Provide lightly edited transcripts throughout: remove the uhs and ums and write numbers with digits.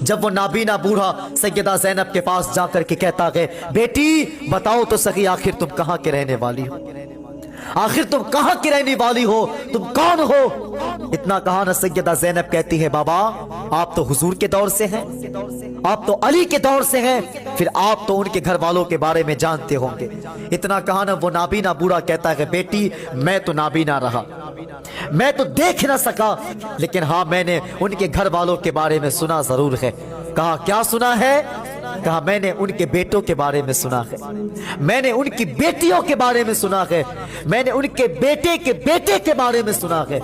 جب وہ نابینا بوڑھا سیدہ زینب کے پاس جا کر کے کہتا ہے بیٹی بتاؤ تو سخی آخر تم کہاں کے رہنے والی ہو، آخر تم کہاں کی رہنے والی ہو، تم کون ہو؟ اتنا کہا نا سیدہ زینب کہتی ہے بابا آپ تو حضور کے دور سے ہیں، آپ تو علی کے دور سے ہیں، پھر آپ تو ان کے گھر والوں کے بارے میں جانتے ہوں گے۔ اتنا کہا نا وہ نابینا بوڑھا کہتا ہے بیٹی میں تو نابینا رہا، میں تو دیکھ نہ سکا، لیکن ہاں میں نے ان کے گھر والوں کے بارے میں سنا ضرور ہے۔ کہا کیا سنا ہے؟ کہا میں نے ان کے بیٹوں کے بارے میں سنا ہے، میں نے ان کی بیٹیوں کے بارے میں سنا ہے، میں نے ان کے بیٹے کے بیٹے کے بارے میں سنا ہے۔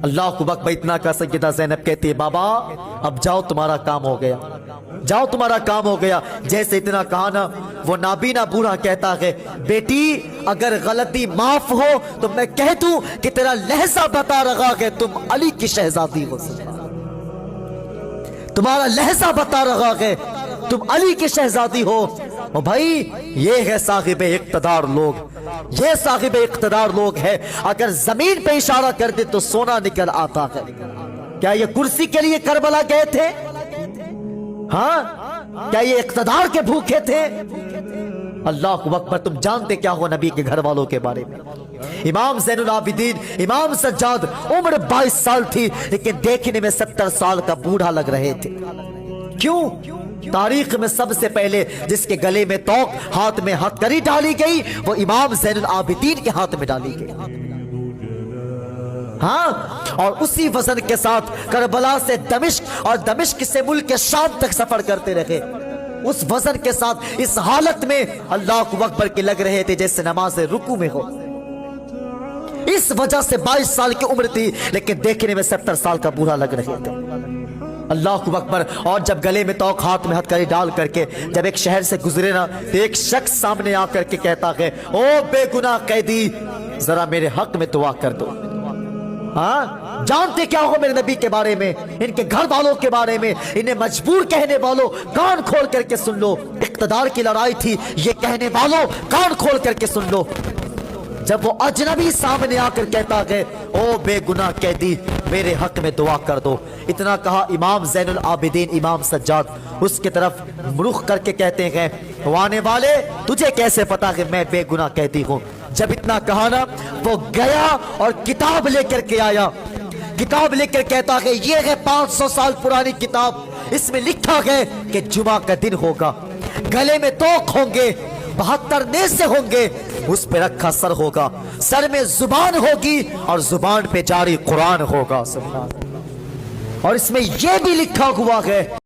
اللہ کو اکبر اتنا کا سیدہ زینب کہتی ہے بابا اب جاؤ تمہارا کام ہو گیا، جاؤ تمہارا کام ہو گیا۔ جیسے اتنا کہا نا وہ نابینا بوڑھا کہتا ہے بیٹی اگر غلطی معاف ہو تو میں کہہ دوں کہ تیرا لہجہ بتا رہا ہے تم علی کی شہزادی ہو، تمہارا لہجہ بتا رہا ہے تم علی کی شہزادی ہو۔ اور بھائی یہ ہے صاحب اقتدار لوگ، یہ صاحب اقتدار لوگ ہے، اگر زمین پہ اشارہ کر دے تو سونا نکل آتا ہے۔ کیا یہ کرسی کے لیے کربلا گئے تھے؟ ہاں کیا یہ اقتدار کے بھوکے تھے؟ اللہ اکبر، تم جانتے کیا ہو نبی کے گھر والوں کے بارے میں؟ امام زین العابدین امام سجاد عمر 22 سال تھی لیکن دیکھنے میں 70 سال کا بوڑھا لگ رہے تھے۔ کیوں؟ تاریخ میں سب سے پہلے جس کے گلے میں توق ہاتھ میں ہتھکڑی ڈالی گئی وہ امام زین العابدین کے ہاتھ میں ڈالی گئی۔ ہاں اور اسی وزن کے ساتھ کربلا سے دمشق اور دمشق سے ملک شام تک سفر کرتے رہے، اس وزن کے ساتھ اس حالت میں اللہ اکبر کے لگ رہے تھے جیسے نماز رکوع میں ہو۔ اس وجہ سے 22 سال کی عمر تھی لیکن دیکھنے میں 70 سال کا بوڑھا لگ رہے تھے۔ اللہ اکبر، اور جب گلے میں توق ہاتھ میں ہتھکڑی ڈال کر کے جب ایک شہر سے گزرے نا تو ایک شخص سامنے آ کر کے کہتا ہے او بے گناہ قیدی ذرا میرے حق میں دعا کر دو۔ ہاں جانتے کیا ہو میرے نبی کے بارے میں، ان کے گھر والوں کے بارے میں؟ انہیں مجبور کہنے والوں کان کھول کر کے سن لو، اقتدار کی لڑائی تھی، یہ کہنے والوں کان کھول کر کے سن لو۔ جب وہ اجنبی سامنے آ کر کہتا ہے او بے گناہ قیدی میرے حق میں دعا کر دو، اتنا کہا امام زین العابدین امام سجاد اس کی طرف رخ کر کے کہتے ہیں وانے والے تجھے کیسے پتا کہ میں بے گناہ قیدی ہوں؟ جب اتنا کہا نا وہ گیا اور کتاب لے کر کے آیا، کتاب لے کر کہتا ہے یہ ہے 500 سال پرانی کتاب، اس میں لکھا ہے کہ جمعہ کا دن ہوگا، گلے میں توق ہوں گے، 72 نیزے ہوں گے، اس پہ رکھا سر ہوگا، سر میں زبان ہوگی اور زبان پہ جاری قرآن ہوگا، اور اس میں یہ بھی لکھا ہوا ہے